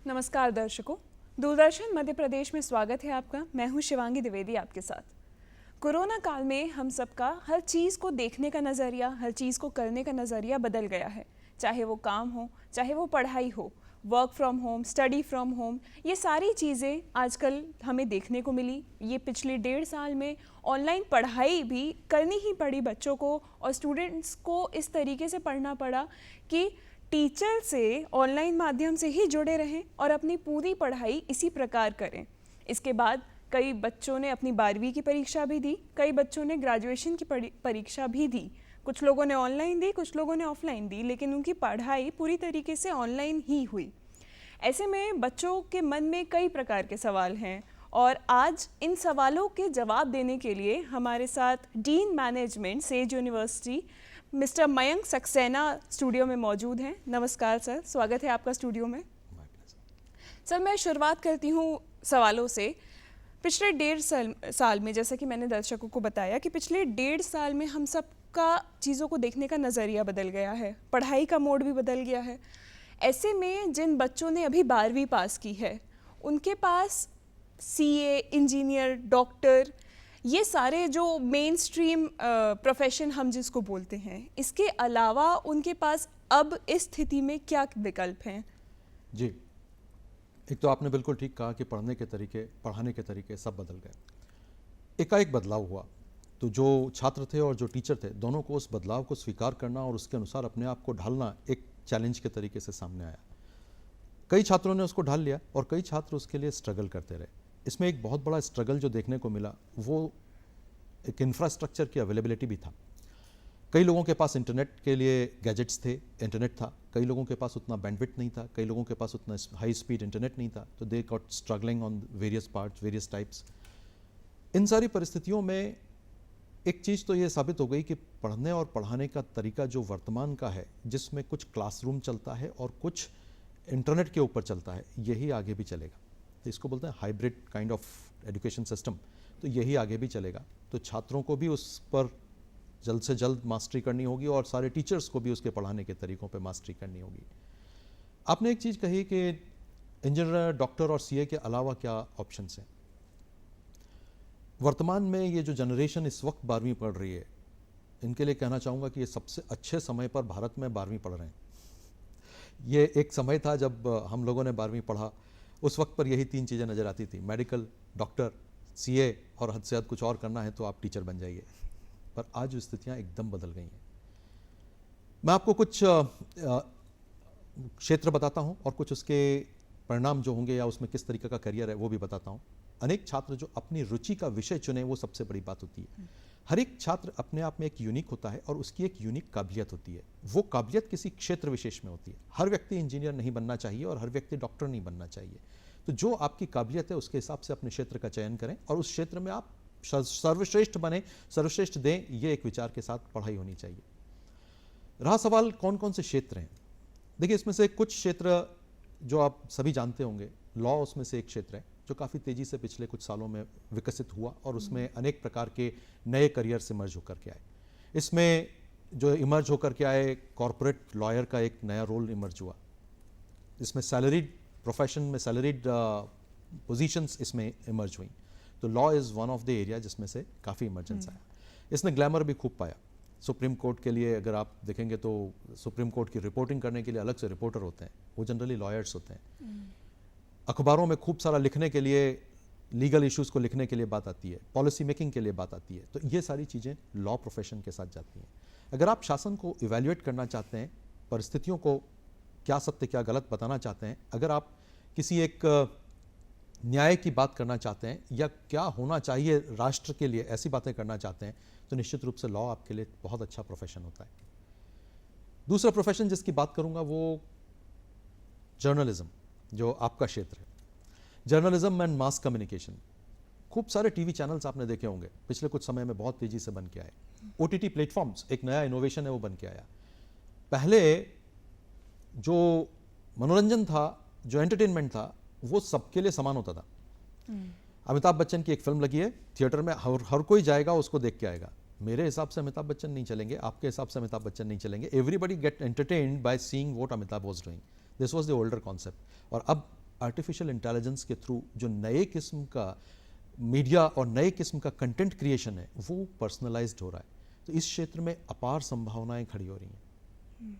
नमस्कार दर्शकों, दूरदर्शन मध्य प्रदेश में स्वागत है आपका। मैं हूं शिवांगी द्विवेदी आपके साथ। कोरोना काल में हम सबका हर चीज़ को देखने का नज़रिया, हर चीज़ को करने का नज़रिया बदल गया है। चाहे वो काम हो, चाहे वो पढ़ाई हो, work from home, study from home, ये सारी चीज़ें आजकल हमें देखने को मिली। ये पिछले 1.5 साल में ऑनलाइन पढ़ाई भी करनी ही पड़ी बच्चों को, और स्टूडेंट्स को इस तरीके से पढ़ना पड़ा कि टीचर से ऑनलाइन माध्यम से ही जुड़े रहें और अपनी पूरी पढ़ाई इसी प्रकार करें। इसके बाद कई बच्चों ने अपनी 12वीं की परीक्षा भी दी, कई बच्चों ने ग्रेजुएशन की परीक्षा भी दी। कुछ लोगों ने ऑनलाइन दी, कुछ लोगों ने ऑफलाइन दी, लेकिन उनकी पढ़ाई पूरी तरीके से ऑनलाइन ही हुई। ऐसे में बच्चों के मन में कई प्रकार के सवाल हैं, और आज इन सवालों के जवाब देने के लिए हमारे साथ dean management says university mister Mayank Saxena studio में मौजूद हैं। नमस्कार सर, स्वागत है आपका स्टूडियो में। सर, मैं शुरुआत करती हूँ सवालों से। पिछले 1.5 साल में, जैसा कि मैंने दर्शकों को बताया कि पिछले 1.5 साल में हम सब का चीज़ों को देखने का नज़रिया बदल गया है, पढ़ाई का मोड भी बदल गया है। ऐसे में जिन बच्चों ने अभी 12वीं पास की है, उनके पास सीए, इंजीनियर, डॉक्टर, ये सारे जो मेन स्ट्रीम प्रोफेशन हम जिसको बोलते हैं, इसके अलावा उनके पास अब इस स्थिति में क्या विकल्प हैं? जी, एक तो आपने बिल्कुल ठीक कहा कि पढ़ने के तरीके, पढ़ाने के तरीके सब बदल गए। एकाएक बदलाव हुआ, तो जो छात्र थे और जो टीचर थे, दोनों को उस बदलाव को स्वीकार करना और उसके अनुसार अपने आप को ढालना एक चैलेंज के तरीके से सामने आया। कई छात्रों ने उसको ढाल लिया और कई छात्र उसके लिए स्ट्रगल करते रहे। इसमें एक बहुत बड़ा स्ट्रगल जो देखने को मिला वो एक इंफ्रास्ट्रक्चर की अवेलेबिलिटी भी था। कई लोगों के पास इंटरनेट के लिए गैजेट्स थे, इंटरनेट था, कई लोगों के पास उतना बैंडविड्थ नहीं था, कई लोगों के पास उतना हाई स्पीड इंटरनेट नहीं था, तो they got struggling on various parts, various types. इन सारी परिस्थितियों में एक चीज़ तो ये साबित हो गई कि पढ़ने और पढ़ाने का तरीका जो वर्तमान का है, जिसमें कुछ क्लासरूम चलता है और कुछ इंटरनेट के ऊपर चलता है, यही आगे भी चलेगा। तो इसको बोलते हैं hybrid kind of education system, तो यही आगे भी चलेगा। तो छात्रों को भी उस पर जल्द से जल्द मास्टरी करनी होगी और सारे टीचर्स को भी उसके पढ़ाने के तरीकों पे मास्टरी करनी होगी। आपने एक चीज़ कही कि इंजीनियर, डॉक्टर और सीए के अलावा क्या ऑप्शंस हैं। वर्तमान में ये जो जनरेशन इस वक्त 12वीं पढ़ रही है, इनके लिए कहना चाहूँगा कि ये सबसे अच्छे समय पर भारत में 12वीं पढ़ रहे हैं। ये एक समय था जब हम लोगों ने 12वीं पढ़ा, उस वक्त पर यही 3 चीज़ें नज़र आती थी, मेडिकल, डॉक्टर, सीए, और हद से हद कुछ और करना है तो आप टीचर बन जाइए। पर आज स्थितियाँ एकदम बदल गई हैं। मैं आपको कुछ क्षेत्र बताता हूँ और कुछ उसके परिणाम जो होंगे या उसमें किस तरीके का करियर है वो भी बताता हूँ। अनेक छात्र जो अपनी रुचि का विषय चुने, वो सबसे बड़ी बात होती है। हर एक छात्र अपने आप में एक यूनिक होता है और उसकी एक यूनिक काबिलियत होती है। वो काबिलियत किसी क्षेत्र विशेष में होती है। हर व्यक्ति इंजीनियर नहीं बनना चाहिए और हर व्यक्ति डॉक्टर नहीं बनना चाहिए। तो जो आपकी काबिलियत है उसके हिसाब से अपने क्षेत्र का चयन करें और उस क्षेत्र में आप सर्वश्रेष्ठ बने, सर्वश्रेष्ठ दें, ये एक विचार के साथ पढ़ाई होनी चाहिए। रहा सवाल कौन कौन से क्षेत्र हैं। देखिए, इसमें से कुछ क्षेत्र जो आप सभी जानते होंगे, लॉ उसमें से एक क्षेत्र है जो काफ़ी तेज़ी से पिछले कुछ सालों में विकसित हुआ और उसमें अनेक प्रकार के नए करियर से इमर्ज होकर के आए। इसमें जो इमर्ज होकर के आए, कॉरपोरेट लॉयर का एक नया रोल इमर्ज हुआ। इसमें सैलरीड प्रोफेशन में सैलरीड पोजीशंस इसमें इमर्ज हुई। तो law is one of the area जिसमें से काफ़ी इमर्जेंस आया। इसने ग्लैमर भी खूब पाया। सुप्रीम कोर्ट के लिए अगर आप देखेंगे तो सुप्रीम कोर्ट की रिपोर्टिंग करने के लिए अलग से रिपोर्टर होते हैं, वो जनरली लॉयर्स होते हैं। अखबारों में खूब सारा लिखने के लिए, लीगल इश्यूज़ को लिखने के लिए बात आती है, पॉलिसी मेकिंग के लिए बात आती है। तो ये सारी चीज़ें लॉ प्रोफेशन के साथ जाती हैं। अगर आप शासन को इवैल्यूएट करना चाहते हैं, परिस्थितियों को क्या सत्य क्या गलत बताना चाहते हैं, अगर आप किसी एक न्याय की बात करना चाहते हैं या क्या होना चाहिए राष्ट्र के लिए, ऐसी बातें करना चाहते हैं, तो निश्चित रूप से लॉ आपके लिए बहुत अच्छा प्रोफेशन होता है। दूसरा प्रोफेशन जिसकी बात करूंगा वो जर्नलिज्म, जो आपका क्षेत्र है। जर्नलिज्म एंड मास कम्युनिकेशन खूब सारे टीवी चैनल्स आपने देखे होंगे पिछले कुछ समय में बहुत तेजी से बन के आए। ओटीटी प्लेटफॉर्म्स एक नया इनोवेशन है, वो बन के आया। पहले जो मनोरंजन था, जो एंटरटेनमेंट था, वो सबके लिए समान होता था। अमिताभ बच्चन की एक फिल्म लगी है थिएटर में, हर कोई जाएगा उसको देख के आएगा। मेरे हिसाब से अमिताभ बच्चन नहीं चलेंगे, आपके हिसाब से अमिताभ बच्चन नहीं चलेंगे। Everybody get entertained by seeing what Amitabh was doing. This was the older concept. और अब आर्टिफिशियल इंटेलिजेंस के थ्रू जो नए किस्म का मीडिया और नए किस्म का कंटेंट क्रिएशन है वो पर्सनलाइज्ड हो रहा है। तो इस क्षेत्र में अपार संभावनाएं खड़ी हो रही हैं।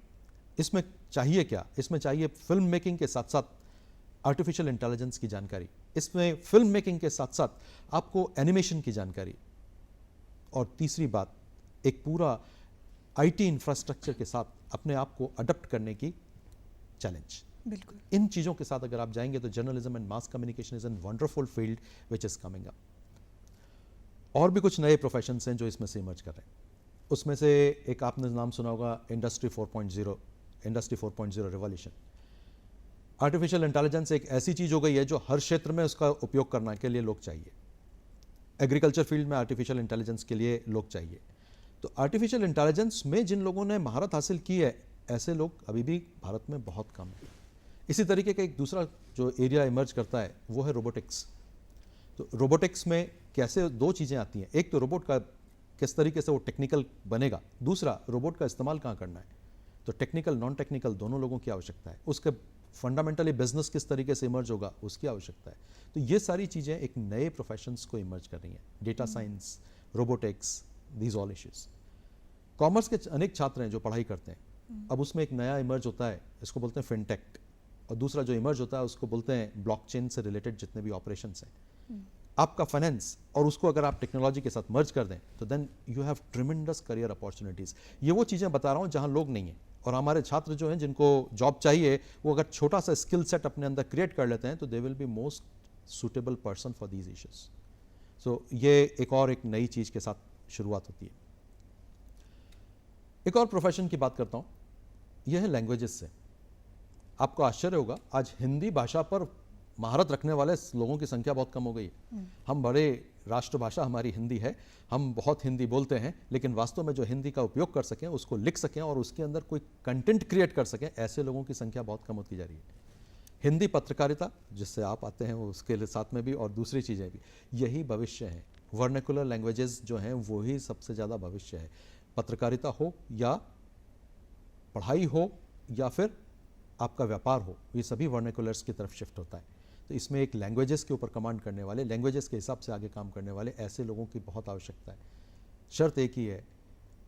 इसमें चाहिए क्या? इसमें चाहिए फिल्म मेकिंग के साथ साथ आर्टिफिशियल इंटेलिजेंस की जानकारी, इसमें फिल्म मेकिंग के साथ साथ आपको एनिमेशन की जानकारी, और तीसरी बात एक पूरा आईटी इंफ्रास्ट्रक्चर के साथ अपने आप को अडॉप्ट करने की चैलेंज। बिल्कुल। इन चीज़ों के साथ अगर आप जाएंगे तो journalism and mass communication is an wonderful field which is coming up. और भी कुछ नए प्रोफेशंस हैं जो इसमें से इमर्ज कर रहे हैं। उसमें से एक आपने नाम सुना होगा industry 4.0, industry 4.0 revolution. Artificial intelligence एक ऐसी चीज़ हो गई है जो हर क्षेत्र में उसका उपयोग करने के लिए लोग चाहिए। एग्रीकल्चर फील्ड में आर्टिफिशियल इंटेलिजेंस के लिए लोग चाहिए। तो आर्टिफिशियल इंटेलिजेंस में जिन लोगों ने महारत हासिल की है, ऐसे लोग अभी भी भारत में बहुत कम हैं। इसी तरीके का एक दूसरा जो एरिया इमर्ज करता है वो है रोबोटिक्स। तो रोबोटिक्स में कैसे दो चीज़ें आती हैं, एक तो रोबोट का किस तरीके से वो टेक्निकल बनेगा, दूसरा रोबोट का इस्तेमाल कहाँ करना है। तो टेक्निकल नॉन टेक्निकल दोनों लोगों की आवश्यकता है। उसके फंडामेंटली बिजनेस किस तरीके से इमर्ज होगा उसकी आवश्यकता है। तो ये सारी चीज़ें एक नए प्रोफेशंस को इमर्ज कर रही हैं। Data science, robotics, these all issues. Commerce के अनेक छात्र हैं जो पढ़ाई करते हैं। अब उसमें एक नया इमर्ज होता है, इसको बोलते हैं फिनटेक, और दूसरा जो इमर्ज होता है उसको बोलते हैं ब्लॉकचेन से रिलेटेड जितने भी ऑपरेशंस हैं। आपका फाइनेंस और उसको अगर आप टेक्नोलॉजी के साथ मर्ज कर दें तो then you have tremendous career opportunities. ये वो चीज़ें बता रहा हूँ जहाँ लोग नहीं हैं, और हमारे छात्र जो हैं जिनको जॉब चाहिए वो अगर छोटा सा स्किल सेट अपने अंदर क्रिएट कर लेते हैं तो they will be most suitable person for these issues. So ये एक नई चीज़ के साथ शुरुआत होती है। एक और प्रोफेशन की बात करता हूँ, यह है लैंग्वेजेस से। आपको आश्चर्य होगा, आज हिंदी भाषा पर महारत रखने वाले लोगों की संख्या बहुत कम हो गई है। हम बड़े राष्ट्रभाषा हमारी हिंदी है, हम बहुत हिंदी बोलते हैं, लेकिन वास्तव में जो हिंदी का उपयोग कर सकें, उसको लिख सकें और उसके अंदर कोई कंटेंट क्रिएट कर सकें, ऐसे लोगों की संख्या बहुत कम होती जा रही है। हिंदी पत्रकारिता जिससे आप आते हैं उसके साथ में भी, और दूसरी चीज़ें भी, यही भविष्य है। वर्नाकुलर लैंग्वेजेस जो हैं वही सबसे ज़्यादा भविष्य है। पत्रकारिता हो या पढ़ाई हो या फिर आपका व्यापार हो, ये सभी वर्नाकुलर्स की तरफ शिफ्ट होता है। तो इसमें एक लैंग्वेजेस के ऊपर कमांड करने वाले, लैंग्वेजेस के हिसाब से आगे काम करने वाले ऐसे लोगों की बहुत आवश्यकता है। शर्त एक ही है,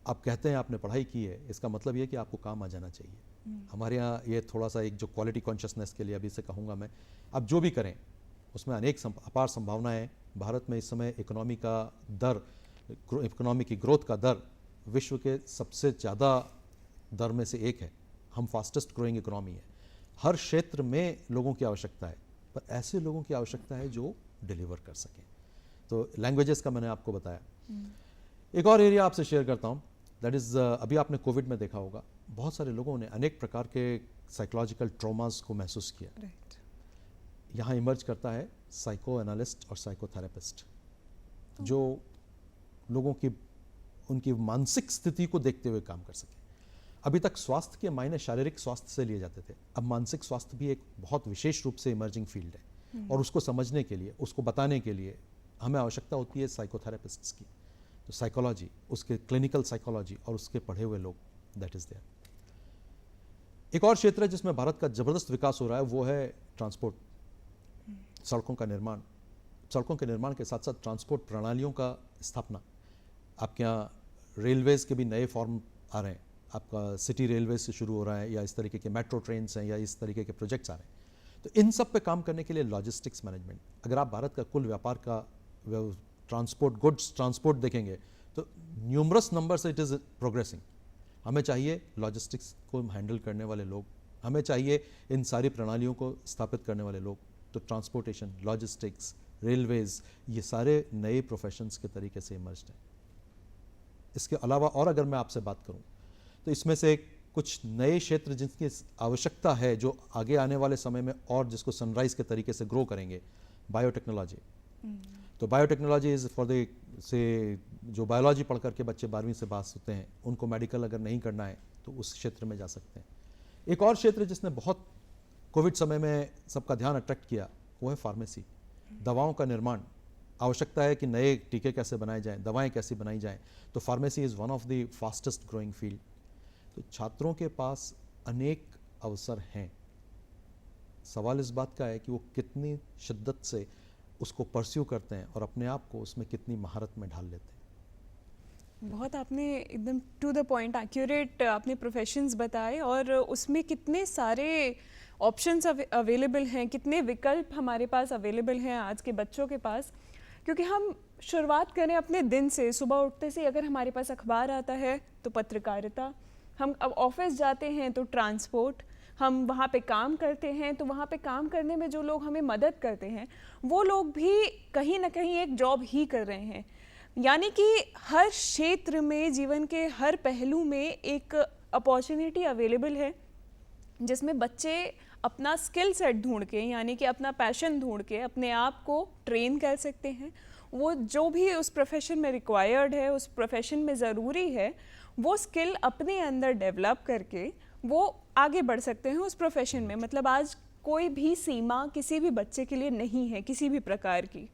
आप कहते हैं आपने पढ़ाई की है, इसका मतलब ये कि आपको काम आ जाना चाहिए। हमारे यहाँ ये थोड़ा सा एक जो क्वालिटी कॉन्शियसनेस के लिए अभी से कहूँगा मैं, आप जो भी करें उसमें अनेक अपार संभावनाएं हैं। भारत में इस समय इकोनॉमी का दर, इकोनॉमी की ग्रोथ का दर विश्व के सबसे ज़्यादा दर में से एक है। हम फास्टेस्ट ग्रोइंग इकोनॉमी है। हर क्षेत्र में लोगों की आवश्यकता है, पर ऐसे लोगों की आवश्यकता है जो डिलीवर कर सकें। तो लैंग्वेजेस का मैंने आपको बताया। एक और एरिया आपसे शेयर करता हूँ, दैट इज़ अभी आपने कोविड में देखा होगा, बहुत सारे लोगों ने अनेक प्रकार के साइकोलॉजिकल ट्रॉमास को महसूस किया। यहाँ इमर्ज करता है साइको एनालिस्ट और साइकोथेरेपिस्ट, जो लोगों की उनकी मानसिक स्थिति को देखते हुए काम कर सके। अभी तक स्वास्थ्य के मायने शारीरिक स्वास्थ्य से लिए जाते थे, अब मानसिक स्वास्थ्य भी एक बहुत विशेष रूप से इमर्जिंग फील्ड है, और उसको समझने के लिए, उसको बताने के लिए हमें आवश्यकता होती है साइकोथेरेपिस्ट्स की। तो साइकोलॉजी, उसके क्लिनिकल साइकोलॉजी और उसके पढ़े हुए लोग, दैट इज़ देयर। एक और क्षेत्र है जिसमें भारत का जबरदस्त विकास हो रहा है, वो है ट्रांसपोर्ट, सड़कों का निर्माण। सड़कों के निर्माण के साथ साथ ट्रांसपोर्ट प्रणालियों का स्थापना। आपके यहाँ रेलवेज़ के भी नए फॉर्म आ रहे हैं, आपका सिटी रेलवे से शुरू हो रहा है, या इस तरीके के मेट्रो ट्रेन्स हैं, या इस तरीके के प्रोजेक्ट्स आ रहे हैं। तो इन सब पे काम करने के लिए लॉजिस्टिक्स मैनेजमेंट, अगर आप भारत का कुल व्यापार का ट्रांसपोर्ट, गुड्स ट्रांसपोर्ट देखेंगे तो न्यूमरस नंबर से इट इज़ प्रोग्रेसिंग। हमें चाहिए लॉजिस्टिक्स को हैंडल करने वाले लोग, हमें चाहिए इन सारी प्रणालियों को स्थापित करने वाले लोग। तो ट्रांसपोर्टेशन, लॉजिस्टिक्स, रेलवेज़, ये सारे नए प्रोफेशंस के तरीके से इमर्ज्ड हैं। इसके अलावा और अगर मैं आपसे बात करूं तो इसमें से कुछ नए क्षेत्र जिनकी आवश्यकता है, जो आगे आने वाले समय में और जिसको सनराइज के तरीके से ग्रो करेंगे, बायोटेक्नोलॉजी। तो बायोटेक्नोलॉजी इज़ फॉर द से जो बायोलॉजी पढ़ करके बच्चे 12वीं से पास होते हैं, उनको मेडिकल अगर नहीं करना है तो उस क्षेत्र में जा सकते हैं। एक और क्षेत्र जिसने बहुत कोविड समय में सबका ध्यान अट्रैक्ट किया वो है फार्मेसी। दवाओं का निर्माण, आवश्यकता है कि नए टीके कैसे बनाए जाएं, दवाएं कैसे बनाई जाएं, तो pharmacy is one of the fastest growing field. तो छात्रों के पास अनेक अवसर हैं, सवाल इस बात का है कि वो कितनी शिद्दत से उसको परस्यू करते हैं और अपने आप को उसमें कितनी महारत में ढाल लेते हैं। बहुत आपने एकदम टू द पॉइंट एक्यूरेट आपने प्रोफेशंस बताए, और उसमें कितने सारे ऑप्शंस अवेलेबल हैं, कितने विकल्प हमारे पास अवेलेबल हैं आज के बच्चों के पास। क्योंकि हम शुरुआत करें अपने दिन से, सुबह उठते से अगर हमारे पास अखबार आता है तो पत्रकारिता, हम अब ऑफिस जाते हैं तो ट्रांसपोर्ट, हम वहाँ पे काम करते हैं तो वहाँ पे काम करने में जो लोग हमें मदद करते हैं वो लोग भी कहीं ना कहीं एक जॉब ही कर रहे हैं। यानी कि हर क्षेत्र में, जीवन के हर पहलू में एक अपॉर्चुनिटी अवेलेबल है जिसमें बच्चे अपना स्किल सेट ढूंढ के, यानी कि अपना पैशन ढूंढ के अपने आप को ट्रेन कर सकते हैं। वो जो भी उस प्रोफेशन में रिक्वायर्ड है, उस प्रोफेशन में ज़रूरी है, वो स्किल अपने अंदर डेवलप करके वो आगे बढ़ सकते हैं उस प्रोफेशन में। मतलब आज कोई भी सीमा किसी भी बच्चे के लिए नहीं है किसी भी प्रकार की।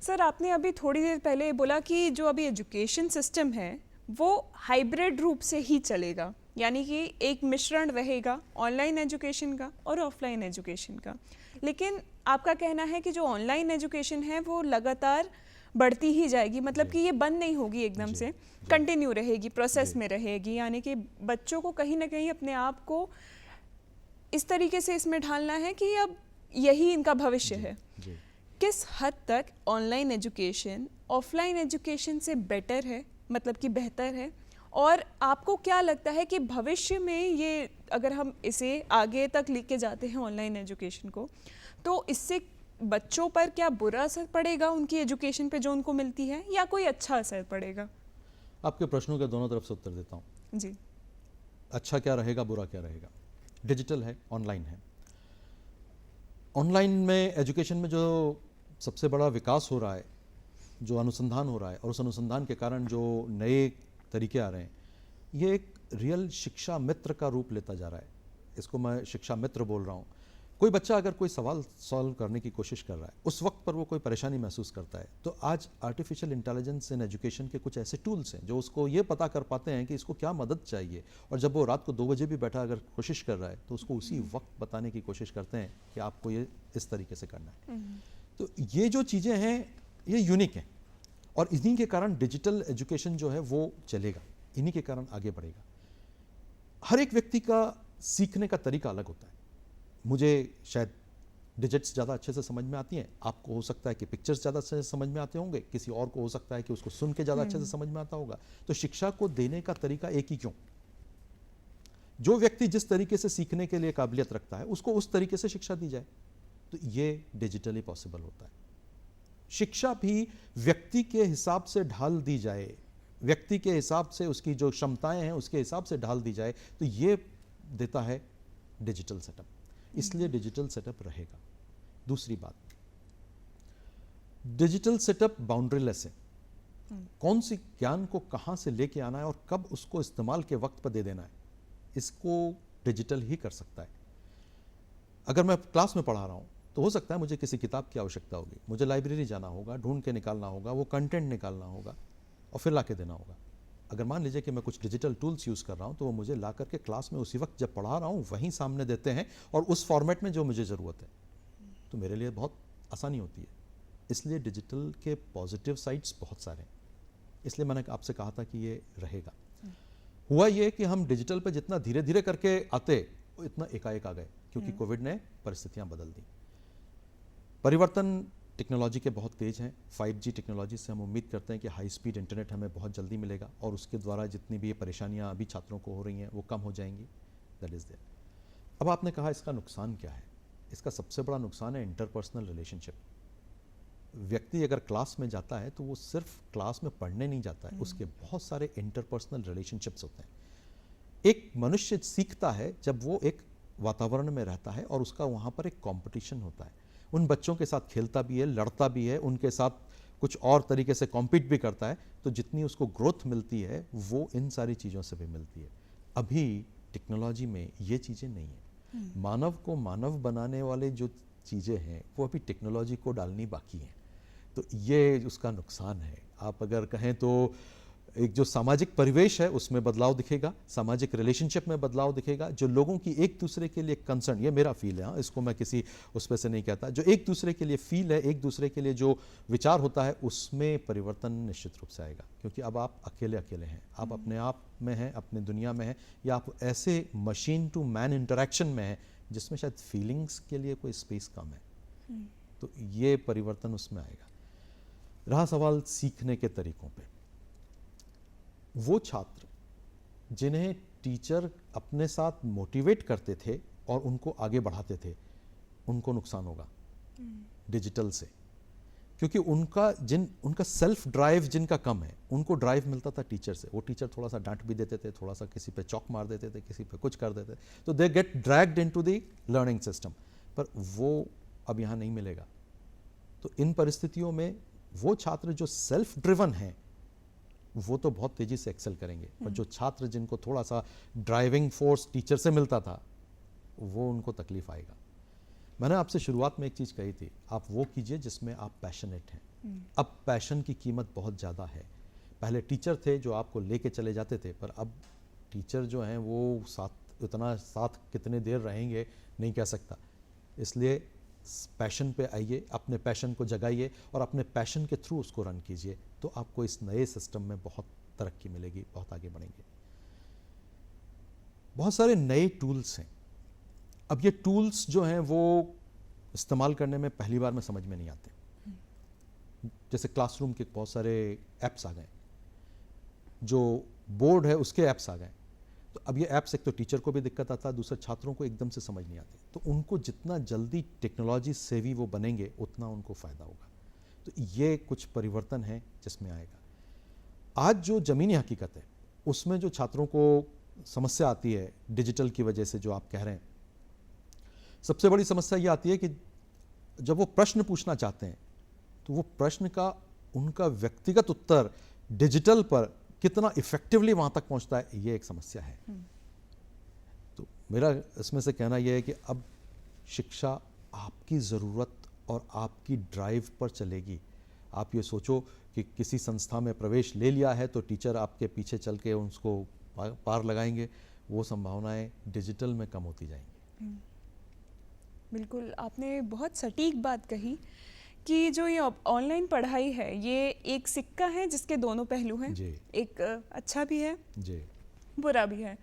सर, आपने अभी थोड़ी देर पहले बोला कि जो अभी एजुकेशन सिस्टम है वो हाइब्रिड रूप से ही चलेगा, यानी कि एक मिश्रण रहेगा ऑनलाइन एजुकेशन का और ऑफलाइन एजुकेशन का। लेकिन आपका कहना है कि जो ऑनलाइन एजुकेशन है वो लगातार बढ़ती ही जाएगी, मतलब कि ये बंद नहीं होगी एकदम से, कंटिन्यू रहेगी, प्रोसेस में रहेगी। यानी कि बच्चों को कहीं ना कहीं अपने आप को इस तरीके से इसमें ढालना है कि अब यही इनका भविष्य है। किस हद तक ऑनलाइन एजुकेशन ऑफलाइन एजुकेशन से बेटर है, मतलब कि बेहतर है, और आपको क्या लगता है कि भविष्य में ये अगर हम इसे आगे तक लेके जाते हैं ऑनलाइन एजुकेशन को, तो इससे बच्चों पर क्या बुरा असर पड़ेगा उनकी एजुकेशन पे जो उनको मिलती है, या कोई अच्छा असर पड़ेगा? आपके प्रश्नों के दोनों तरफ से उत्तर देता हूँ जी। अच्छा क्या रहेगा, बुरा क्या रहेगा। डिजिटल है, ऑनलाइन है। ऑनलाइन में एजुकेशन में जो सबसे बड़ा विकास हो रहा है, जो अनुसंधान हो रहा है, और उस अनुसंधान के कारण जो नए तरीके आ रहे हैं, ये एक रियल शिक्षा मित्र का रूप लेता जा रहा है। इसको मैं शिक्षा मित्र बोल रहा हूँ। कोई बच्चा अगर कोई सवाल सॉल्व करने की कोशिश कर रहा है, उस वक्त पर वो कोई परेशानी महसूस करता है, तो आज आर्टिफिशियल इंटेलिजेंस इन एजुकेशन के कुछ ऐसे टूल्स हैं जो उसको ये पता कर पाते हैं कि इसको क्या मदद चाहिए, और जब वो रात को 2 बजे भी बैठा अगर कोशिश कर रहा है तो उसको उसी वक्त बताने की कोशिश करते हैं कि आपको ये इस तरीके से करना है। तो ये जो चीज़ें हैं ये यूनिक हैं, और इन्हीं के कारण डिजिटल एजुकेशन जो है वो चलेगा, इन्हीं के कारण आगे बढ़ेगा। हर एक व्यक्ति का सीखने का तरीका अलग होता है। मुझे शायद डिजिट्स ज़्यादा अच्छे से समझ में आती हैं, आपको हो सकता है कि पिक्चर्स ज़्यादा अच्छे से समझ में आते होंगे, किसी और को हो सकता है कि उसको सुन के ज़्यादा अच्छे से समझ में आता होगा। तो शिक्षा को देने का तरीका एक ही क्यों? जो व्यक्ति जिस तरीके से सीखने के लिए काबिलियत रखता है उसको उस तरीके से शिक्षा दी जाए, तो ये डिजिटली पॉसिबल होता है। शिक्षा भी व्यक्ति के हिसाब से ढाल दी जाए, व्यक्ति के हिसाब से उसकी जो क्षमताएं हैं उसके हिसाब से ढाल दी जाए, तो ये देता है डिजिटल सेटअप। इसलिए डिजिटल सेटअप रहेगा। दूसरी बात, डिजिटल सेटअप बाउंड्रीलेस है। कौन सी ज्ञान को कहां से लेके आना है और कब उसको इस्तेमाल के वक्त पर दे देना है, इसको डिजिटल ही कर सकता है। अगर मैं क्लास में पढ़ा रहा हूं तो हो सकता है मुझे किसी किताब की आवश्यकता होगी, मुझे लाइब्रेरी जाना होगा, ढूंढ के निकालना होगा, वो कंटेंट निकालना होगा और फिर ला के देना होगा। अगर मान लीजिए कि मैं कुछ डिजिटल टूल्स यूज़ कर रहा हूँ तो वो मुझे ला करके क्लास में उसी वक्त जब पढ़ा रहा हूँ वहीं सामने देते हैं और उस फॉर्मेट में जो मुझे ज़रूरत है, तो मेरे लिए बहुत आसानी होती है। इसलिए डिजिटल के पॉजिटिव साइड्स बहुत सारे हैं, इसलिए मैंने आपसे कहा था कि ये रहेगा। हुआ ये कि हम डिजिटल पे जितना धीरे धीरे करके आते इतना एकाएक आ गए, क्योंकि कोविड ने परिस्थितियाँ बदल दी। परिवर्तन टेक्नोलॉजी के बहुत तेज़ हैं। 5G टेक्नोलॉजी से हम उम्मीद करते हैं कि हाई स्पीड इंटरनेट हमें बहुत जल्दी मिलेगा और उसके द्वारा जितनी भी ये परेशानियां अभी छात्रों को हो रही हैं वो कम हो जाएंगी। That is there. अब आपने कहा इसका नुकसान क्या है। इसका सबसे बड़ा नुकसान है इंटरपर्सनल रिलेशनशिप। व्यक्ति अगर क्लास में जाता है तो वो सिर्फ क्लास में पढ़ने नहीं जाता है, उसके बहुत सारे इंटरपर्सनल रिलेशनशिप्स होते हैं। एक मनुष्य सीखता है जब वो एक वातावरण में रहता है और उसका वहाँ पर एक कॉम्पिटिशन होता है। उन बच्चों के साथ खेलता भी है, लड़ता भी है, उनके साथ कुछ और तरीके से कॉम्पीट भी करता है, तो जितनी उसको ग्रोथ मिलती है वो इन सारी चीज़ों से भी मिलती है। अभी टेक्नोलॉजी में ये चीज़ें नहीं है। मानव को मानव बनाने वाले जो चीज़ें हैं वो अभी टेक्नोलॉजी को डालनी बाकी हैं, तो ये उसका नुकसान है। आप अगर कहें तो एक जो सामाजिक परिवेश है उसमें बदलाव दिखेगा, सामाजिक रिलेशनशिप में बदलाव दिखेगा, जो लोगों की एक दूसरे के लिए कंसर्न, ये मेरा फील है, हाँ, इसको मैं किसी उस पर से नहीं कहता, जो एक दूसरे के लिए फील है, एक दूसरे के लिए जो विचार होता है, उसमें परिवर्तन निश्चित रूप से आएगा। क्योंकि अब आप अकेले अकेले हैं, आप अपने आप में हैं, अपने दुनिया में हैं, या आप ऐसे मशीन टू मैन इंटरेक्शन में हैं जिसमें शायद फीलिंग्स के लिए कोई स्पेस कम है। तो ये परिवर्तन उसमें आएगा। रहा सवाल सीखने के तरीकों पे, वो छात्र जिन्हें टीचर अपने साथ मोटिवेट करते थे और उनको आगे बढ़ाते थे, उनको नुकसान होगा डिजिटल से। क्योंकि उनका सेल्फ ड्राइव जिनका कम है, उनको ड्राइव मिलता था टीचर से। वो टीचर थोड़ा सा डांट भी देते थे, थोड़ा सा किसी पे चौक मार देते थे, किसी पे कुछ कर देते थे, तो they get dragged into the learning system. पर वो अब यहाँ नहीं मिलेगा। तो इन परिस्थितियों में वो छात्र जो सेल्फ ड्रिवन हैं वो तो बहुत तेजी से एक्सेल करेंगे, पर जो छात्र जिनको थोड़ा सा ड्राइविंग फोर्स टीचर से मिलता था, वो उनको तकलीफ आएगा। मैंने आपसे शुरुआत में एक चीज़ कही थी, आप वो कीजिए जिसमें आप पैशनेट हैं। अब पैशन की कीमत बहुत ज़्यादा है। पहले टीचर थे जो आपको लेके चले जाते थे, पर अब टीचर जो हैं वो साथ कितने देर रहेंगे नहीं कह सकता। इसलिए पैशन पे आइए, अपने पैशन को जगाइए और अपने पैशन के थ्रू उसको रन कीजिए, तो आपको इस नए सिस्टम में बहुत तरक्की मिलेगी, बहुत आगे बढ़ेंगे। बहुत सारे नए टूल्स हैं। अब ये टूल्स जो हैं वो इस्तेमाल करने में पहली बार में समझ में नहीं आते। जैसे क्लासरूम के बहुत सारे ऐप्स आ गए, जो बोर्ड है उसके ऐप्स आ गए। तो अब ये ऐप्स एक तो टीचर को भी दिक्कत आता है, दूसरा छात्रों को एकदम से समझ नहीं आती। तो उनको जितना जल्दी टेक्नोलॉजी सेवी वो बनेंगे उतना उनको फ़ायदा होगा। तो ये कुछ परिवर्तन है जिसमें आएगा। आज जो ज़मीनी हकीकत है उसमें जो छात्रों को समस्या आती है डिजिटल की वजह से, जो आप कह रहे हैं, सबसे बड़ी समस्या ये आती है कि जब वो प्रश्न पूछना चाहते हैं तो वो प्रश्न का उनका व्यक्तिगत उत्तर डिजिटल पर कितना इफेक्टिवली वहां तक पहुंचता है, ये एक समस्या है। तो मेरा इसमें से कहना यह है कि अब शिक्षा आपकी ज़रूरत और आपकी ड्राइव पर चलेगी। आप ये सोचो कि किसी संस्था में प्रवेश ले लिया है तो टीचर आपके पीछे चल के उसको पार लगाएंगे, वो संभावनाएं डिजिटल में कम होती जाएंगी। बिल्कुल, आपने बहुत सटीक बात कही कि जो ये ऑनलाइन पढ़ाई है ये एक सिक्का है जिसके दोनों पहलू हैं। एक अच्छा भी है जी, बुरा भी है।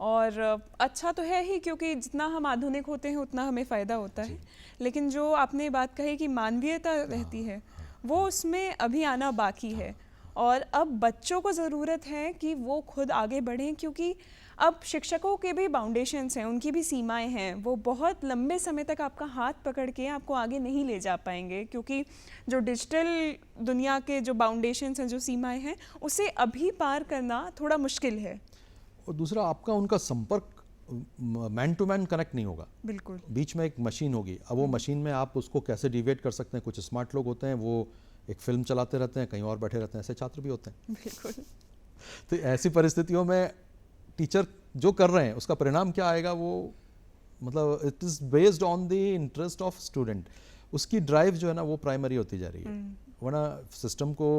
और अच्छा तो है ही, क्योंकि जितना हम आधुनिक होते हैं उतना हमें फ़ायदा होता है, लेकिन जो आपने बात कही कि मानवीयता रहती है वो उसमें अभी आना बाकी है। और अब बच्चों को ज़रूरत है कि वो खुद आगे बढ़ें, क्योंकि अब शिक्षकों के भी बाउंडेशंस हैं, उनकी भी सीमाएं हैं। वो बहुत लंबे समय तक आपका हाथ पकड़ के आपको आगे नहीं ले जा पाएंगे, क्योंकि जो डिजिटल दुनिया के जो बाउंडेशंस हैं, जो सीमाएं हैं, उसे अभी पार करना थोड़ा मुश्किल है। और दूसरा, आपका उनका संपर्क मैन टू मैन कनेक्ट नहीं होगा। बिल्कुल, बीच में एक मशीन होगी। अब वो मशीन में आप उसको कैसे डिवेट कर सकते हैं? कुछ स्मार्ट लोग होते हैं, वो एक फिल्म चलाते रहते हैं, कहीं और बैठे रहते हैं, ऐसे छात्र भी होते हैं। बिल्कुल। तो ऐसी परिस्थितियों में टीचर जो कर रहे हैं उसका परिणाम क्या आएगा, वो मतलब it is based on the interest of student. उसकी ड्राइव जो है ना वो प्राइमरी होती जा रही है। वरना सिस्टम को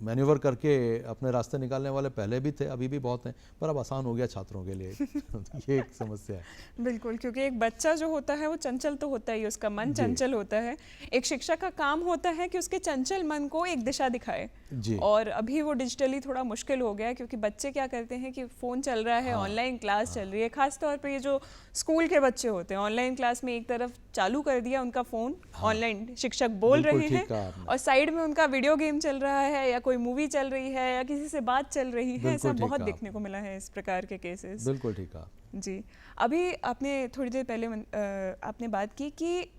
मैन्यूवर करके अपने रास्ते निकालने वाले पहले भी थे, अभी भी बहुत हैं, पर अब आसान हो गया छात्रों के लिए। ये एक समस्या है। बिल्कुल, क्योंकि एक बच्चा जो होता है वो चंचल तो होता ही, उसका मन चंचल होता है। एक शिक्षक का काम होता है कि उसके चंचल मन को एक दिशा दिखाए जी। और अभी वो डिजिटली थोड़ा मुश्किल हो गया है, क्योंकि बच्चे क्या करते हैं कि फ़ोन चल रहा है, ऑनलाइन क्लास चल रही है। खासतौर पर ये जो स्कूल के बच्चे होते हैं, ऑनलाइन क्लास में एक तरफ चालू कर दिया उनका फ़ोन, ऑनलाइन शिक्षक बोल रहे हैं और साइड में उनका वीडियो गेम चल रहा है या कोई मूवी चल रही है या किसी से बात चल रही है। ऐसा बहुत देखने को मिला है इस प्रकार के केसेस। बिल्कुल ठीक है जी। अभी आपने थोड़ी देर पहले आपने बात की कि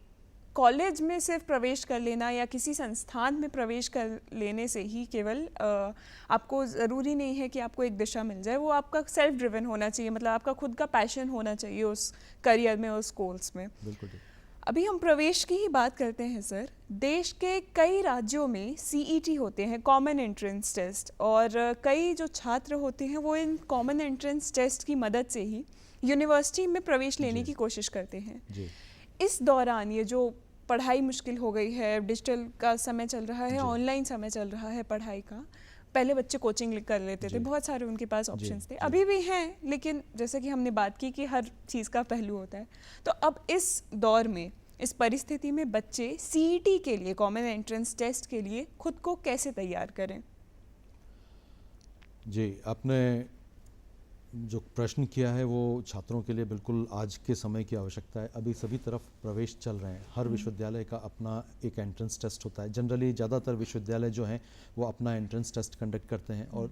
कॉलेज में सिर्फ प्रवेश कर लेना या किसी संस्थान में प्रवेश कर लेने से ही केवल आपको ज़रूरी नहीं है कि आपको एक दिशा मिल जाए। वो आपका सेल्फ ड्रिवन होना चाहिए, मतलब आपका खुद का पैशन होना चाहिए उस करियर में, उस कोर्स में। बिल्कुल। अभी हम प्रवेश की ही बात करते हैं सर। देश के कई राज्यों में सीईटी होते हैं, कॉमन एंट्रेंस टेस्ट, और कई जो छात्र होते हैं वो इन कॉमन एंट्रेंस टेस्ट की मदद से ही यूनिवर्सिटी में प्रवेश लेने जी। की कोशिश करते हैं। जी इस दौरान ये जो पढ़ाई मुश्किल हो गई है, डिजिटल का समय चल रहा है, जी। ऑनलाइन समय चल रहा है पढ़ाई का। पहले बच्चे कोचिंग कर लेते थे, जी। बहुत सारे उनके पास ऑप्शंस थे, जी। अभी भी हैं, लेकिन जैसे कि हमने बात की कि हर चीज़ का पहलू होता है। तो अब इस दौर में, इस परिस्थिति में बच्चे सीईटी के लिए, कॉमन एंट्रेंस टेस्ट के लिए खुद को कैसे तैयार करें? जी, आपने जो प्रश्न किया है वो छात्रों के लिए बिल्कुल आज के समय की आवश्यकता है। अभी सभी तरफ प्रवेश चल रहे हैं, हर विश्वविद्यालय का अपना एक एंट्रेंस टेस्ट होता है। जनरली ज़्यादातर विश्वविद्यालय जो हैं वो अपना एंट्रेंस टेस्ट कंडक्ट करते हैं, और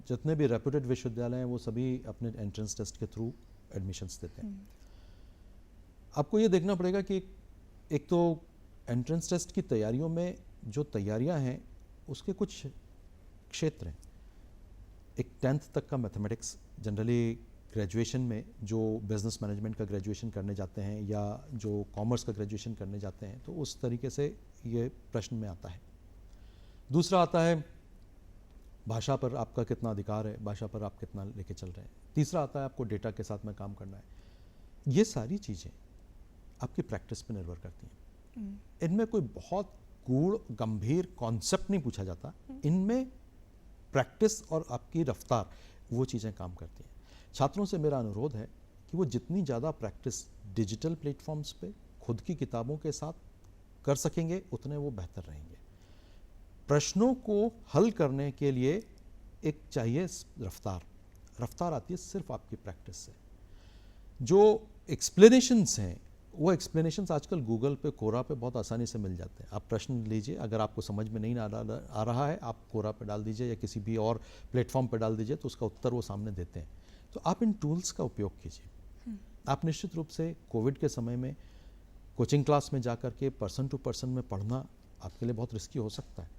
जितने भी रेप्यूटेड विश्वविद्यालय हैं वो सभी अपने एंट्रेंस टेस्ट के थ्रू एडमिशन्स देते हैं। आपको ये देखना पड़ेगा कि एक तो एंट्रेंस टेस्ट की तैयारियों में जो तैयारियां हैं उसके कुछ क्षेत्र हैं। एक 10th तक का मैथमेटिक्स, जनरली ग्रेजुएशन में जो बिजनेस मैनेजमेंट का ग्रेजुएशन करने जाते हैं या जो कॉमर्स का ग्रेजुएशन करने जाते हैं, तो उस तरीके से ये प्रश्न में आता है। दूसरा आता है भाषा पर आपका कितना अधिकार है, भाषा पर आप कितना लेके चल रहे हैं। तीसरा आता है आपको डेटा के साथ में काम करना है। ये सारी चीज़ें आपकी प्रैक्टिस पर निर्भर करती हैं। इनमें कोई बहुत गूढ़ गंभीर कॉन्सेप्ट नहीं पूछा जाता, इनमें प्रैक्टिस और आपकी रफ्तार, वो चीज़ें काम करती हैं। छात्रों से मेरा अनुरोध है कि वो जितनी ज़्यादा प्रैक्टिस डिजिटल प्लेटफॉर्म्स पे खुद की किताबों के साथ कर सकेंगे उतने वो बेहतर रहेंगे। प्रश्नों को हल करने के लिए एक चाहिए रफ्तार। रफ्तार आती है सिर्फ आपकी प्रैक्टिस से। जो एक्सप्लेनेशंस हैं वो एक्सप्लेनेशंस आजकल गूगल पे, कोरा पे बहुत आसानी से मिल जाते हैं। आप प्रश्न लीजिए, अगर आपको समझ में नहीं आ रहा है, आप कोरा पे डाल दीजिए या किसी भी और प्लेटफॉर्म पे डाल दीजिए, तो उसका उत्तर वो सामने देते हैं। तो आप इन टूल्स का उपयोग कीजिए। आप निश्चित रूप से कोविड के समय में कोचिंग क्लास में जाकर के पर्सन टू पर्सन में पढ़ना आपके लिए बहुत रिस्की हो सकता है,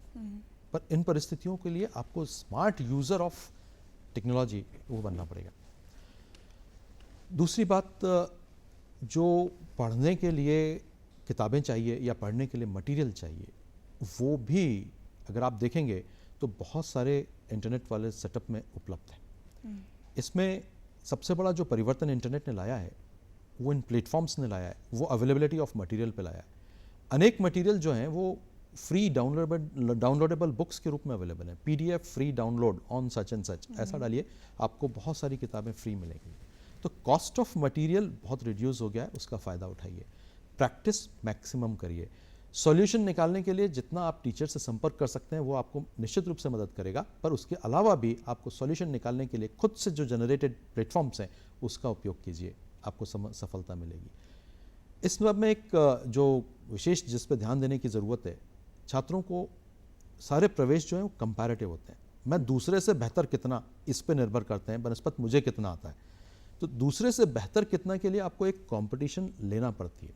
पर इन परिस्थितियों के लिए आपको स्मार्ट यूज़र ऑफ टेक्नोलॉजी वो बनना पड़ेगा। दूसरी बात, जो पढ़ने के लिए किताबें चाहिए या पढ़ने के लिए मटेरियल चाहिए, वो भी अगर आप देखेंगे तो बहुत सारे इंटरनेट वाले सेटअप में उपलब्ध है। इसमें सबसे बड़ा जो परिवर्तन इंटरनेट ने लाया है वो इन प्लेटफॉर्म्स ने लाया है, वो अवेलेबिलिटी ऑफ मटेरियल पे लाया है। अनेक मटेरियल जो हैं वो फ्री डाउनलोडेबल बुक्स के रूप में अवेलेबल हैं। PDF free download on such and such, ऐसा डालिए, आपको बहुत सारी किताबें फ्री मिलेंगी। तो कॉस्ट ऑफ मटेरियल बहुत रिड्यूस हो गया है, उसका फ़ायदा उठाइए। प्रैक्टिस मैक्सिमम करिए। सॉल्यूशन निकालने के लिए जितना आप टीचर से संपर्क कर सकते हैं वो आपको निश्चित रूप से मदद करेगा, पर उसके अलावा भी आपको सॉल्यूशन निकालने के लिए खुद से जो जनरेटेड प्लेटफॉर्म्स हैं उसका उपयोग कीजिए, आपको सफलता मिलेगी। इस सब में एक जो विशेष जिस पे ध्यान देने की ज़रूरत है, छात्रों को सारे प्रवेश जो हैं वो कंपैरेटिव होते हैं। मैं दूसरे से बेहतर कितना, इस पे निर्भर करते हैं बनस्पत मुझे कितना आता है। तो दूसरे से बेहतर कितना के लिए आपको एक कंपटीशन लेना पड़ती है।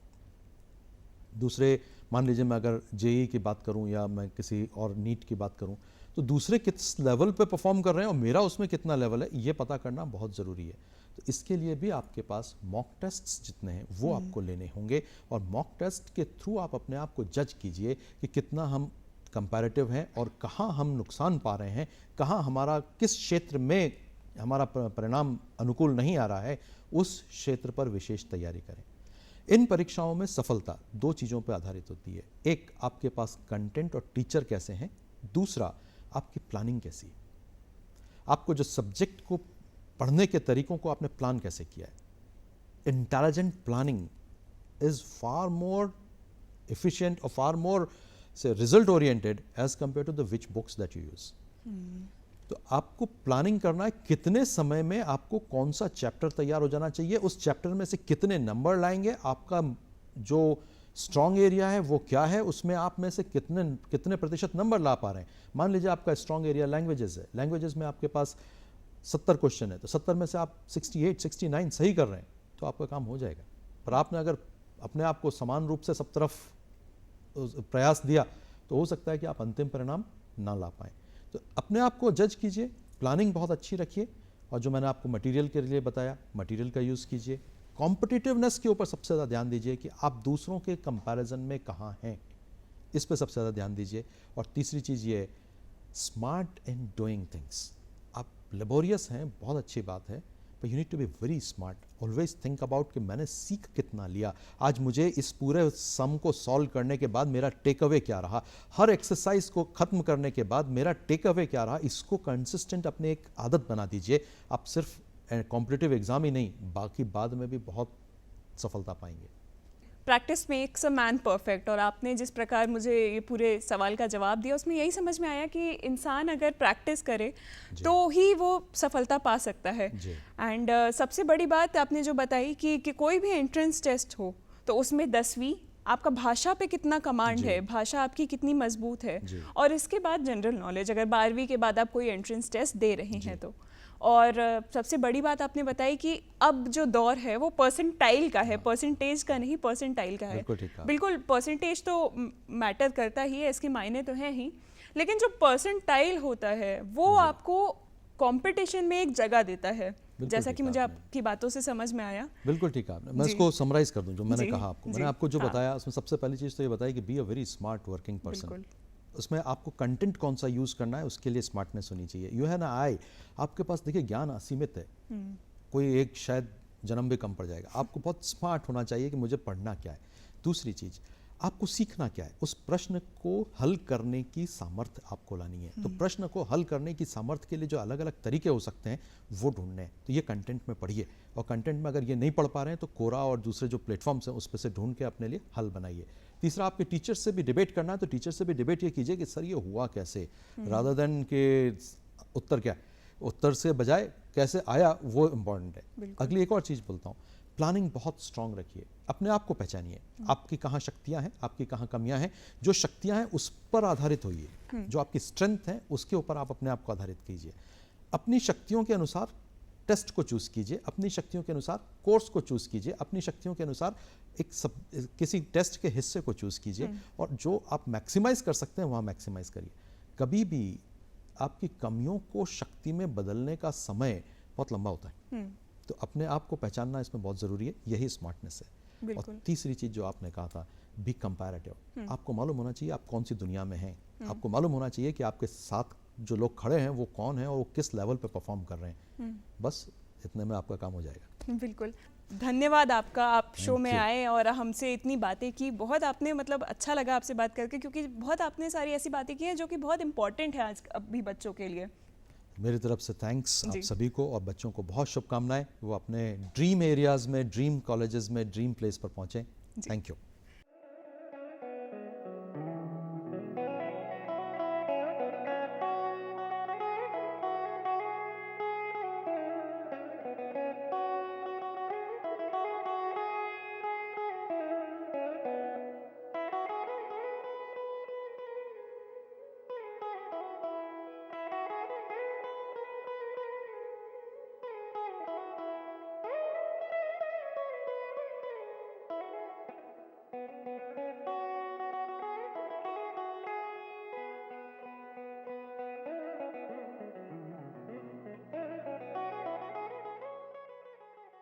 दूसरे, मान लीजिए मैं अगर JEE की बात करूं या मैं किसी और नीट की बात करूं, तो दूसरे किस लेवल पे परफॉर्म कर रहे हैं और मेरा उसमें कितना लेवल है, ये पता करना बहुत ज़रूरी है। तो इसके लिए भी आपके पास मॉक टेस्ट्स जितने हैं वो आपको लेने होंगे, और मॉक टेस्ट के थ्रू आप अपने आप को जज कीजिए कि कितना हम कंपैरेटिव हैं और कहाँ हम नुकसान पा रहे हैं, कहाँ हमारा किस क्षेत्र में हमारा परिणाम अनुकूल नहीं आ रहा है, उस क्षेत्र पर विशेष तैयारी करें। इन परीक्षाओं में सफलता 2 चीज़ों पर आधारित होती है। एक, आपके पास कंटेंट और टीचर कैसे हैं। दूसरा, आपकी प्लानिंग कैसी है। आपको जो सब्जेक्ट को पढ़ने के तरीकों को आपने प्लान कैसे किया है। Intelligent planning is far more efficient और फार मोर से result oriented as compare to the which books that you use. तो आपको प्लानिंग करना है कितने समय में आपको कौन सा चैप्टर तैयार हो जाना चाहिए, उस चैप्टर में से कितने नंबर लाएंगे, आपका जो स्ट्रॉन्ग एरिया है वो क्या है, उसमें आप में से कितने प्रतिशत नंबर ला पा रहे हैं। मान लीजिए आपका स्ट्रॉन्ग एरिया लैंग्वेजेस है, लैंग्वेजेस में आपके पास 70 क्वेश्चन है, तो 70 में से आप 68, 69 सही कर रहे हैं तो आपका काम हो जाएगा। पर आपने अगर अपने आप को समान रूप से सब तरफ प्रयास दिया तो हो सकता है कि आप अंतिम परिणाम ना ला पाएँ। तो अपने आप को जज कीजिए, प्लानिंग बहुत अच्छी रखिए, और जो मैंने आपको मटेरियल के लिए बताया, मटेरियल का यूज़ कीजिए। कॉम्पिटिटिवनेस के ऊपर सबसे ज़्यादा ध्यान दीजिए कि आप दूसरों के कंपैरिजन में कहाँ हैं, इस पे सबसे ज़्यादा ध्यान दीजिए। और तीसरी चीज़ ये, स्मार्ट इन डूइंग थिंग्स। आप लेबोरियस हैं, बहुत अच्छी बात है, पर you need to be very smart. Always think about कि मैंने सीख कितना लिया, आज मुझे इस पूरे सम को सॉल्व करने के बाद मेरा टेक अवे क्या रहा, हर एक्सरसाइज को ख़त्म करने के बाद मेरा टेक अवे क्या रहा। इसको कंसिस्टेंट अपने एक आदत बना दीजिए। आप सिर्फ कॉम्पिटिटिव एग्जाम ही नहीं, बाकी बाद में भी बहुत सफलता पाएंगे। Practice makes a man perfect. और आपने जिस प्रकार मुझे ये पूरे सवाल का जवाब दिया, उसमें यही समझ में आया कि इंसान अगर प्रैक्टिस करे तो ही वो सफलता पा सकता है। एंड सबसे बड़ी बात आपने जो बताई कि कोई भी एंट्रेंस टेस्ट हो तो उसमें 10वीं आपका भाषा पे कितना कमांड है, भाषा आपकी कितनी मजबूत है, और इसके बाद जनरल नॉलेज, अगर 12वीं के बाद आप कोई एंट्रेंस टेस्ट दे रहे हैं तो। और सबसे बड़ी बात आपने बताई कि अब जो दौर है वो परसेंटाइल का है, परसेंटेज का नहीं, परसेंटाइल का है। बिल्कुल परसेंटेज तो मैटर करता ही है, इसके मायने तो हैं ही, लेकिन जो परसेंटाइल होता है वो आपको कंपटीशन में एक जगह देता है, जैसा कि मुझे आपकी बातों से समझ में आया। बिल्कुल ठीक है आपने। मैं इसको समराइज कर दूं जो मैंने कहा आपको। मैंने आपको जो बताया उसमें सबसे पहली चीज़ तो ये बताई कि be a very smart working person. उसमें आपको कंटेंट कौन सा यूज़ करना है उसके लिए स्मार्टनेस होनी चाहिए। यू है ना आई, आपके पास देखिए ज्ञान असीमित है, कोई एक शायद जन्म भी कम पड़ जाएगा। आपको बहुत स्मार्ट होना चाहिए कि मुझे पढ़ना क्या है। दूसरी चीज़, आपको सीखना क्या है, उस प्रश्न को हल करने की सामर्थ्य आपको लानी है। तो प्रश्न को हल करने की सामर्थ्य के लिए जो अलग अलग तरीके हो सकते हैं वो ढूंढने हैं। तो ये कंटेंट में पढ़िए, और कंटेंट में अगर ये नहीं पढ़ पा रहे हैं तो कोरा और दूसरे जो प्लेटफॉर्म्स हैं उस पर से ढूंढ के अपने लिए हल बनाइए। तीसरा, आपके टीचर से भी डिबेट करना है तो टीचर से भी डिबेट ये कीजिए कि सर ये हुआ कैसे, रादर देन के उत्तर क्या है, उत्तर से बजाय कैसे आया वो इम्पॉर्टेंट है। अगली एक और चीज़ बोलता हूँ, प्लानिंग बहुत स्ट्रांग रखिए, अपने आप को पहचानिए, आपकी कहाँ शक्तियाँ हैं, आपकी कहाँ कमियाँ हैं। जो शक्तियाँ हैं उस पर आधारित होइए, जो आपकी स्ट्रेंथ है उसके ऊपर आप अपने आप को आधारित कीजिए। अपनी शक्तियों के अनुसार टेस्ट को चूज़ कीजिए, अपनी शक्तियों के अनुसार कोर्स को चूज़ कीजिए, अपनी शक्तियों के अनुसार किसी टेस्ट के हिस्से को चूज़ कीजिए, और जो आप मैक्सिमाइज कर सकते हैं वहाँ मैक्सिमाइज करिए। कभी भी आपकी कमियों को शक्ति में बदलने का समय बहुत लंबा होता है, तो अपने आप को पहचानना इसमें बहुत ज़रूरी है, यही स्मार्टनेस है। और तीसरी चीज़ जो आपने कहा था, बी कंपैरेटिव। आपको मालूम होना चाहिए आप कौन सी दुनिया में हैं, आपको मालूम होना चाहिए कि आपके साथ जो लोग खड़े हैं वो कौन है और वो किस लेवल पे परफॉर्म कर रहे हैं। बस इतने में आपका काम हो जाएगा। बिल्कुल, धन्यवाद आपका, आप शो में आए और हमसे इतनी बातें की। बहुत आपने मतलब अच्छा लगा आपसे बात करके, क्योंकि बहुत आपने सारी ऐसी बातें की हैं जो कि बहुत इंपॉर्टेंट है आज अभी बच्चों के लिए। मेरी तरफ से थैंक्स आप सभी को, और बच्चों को बहुत शुभकामनाएं, वो अपने ड्रीम एरियाज़ में, ड्रीम कॉलेजेस में, ड्रीम प्लेस पर पहुँचें। Thank you.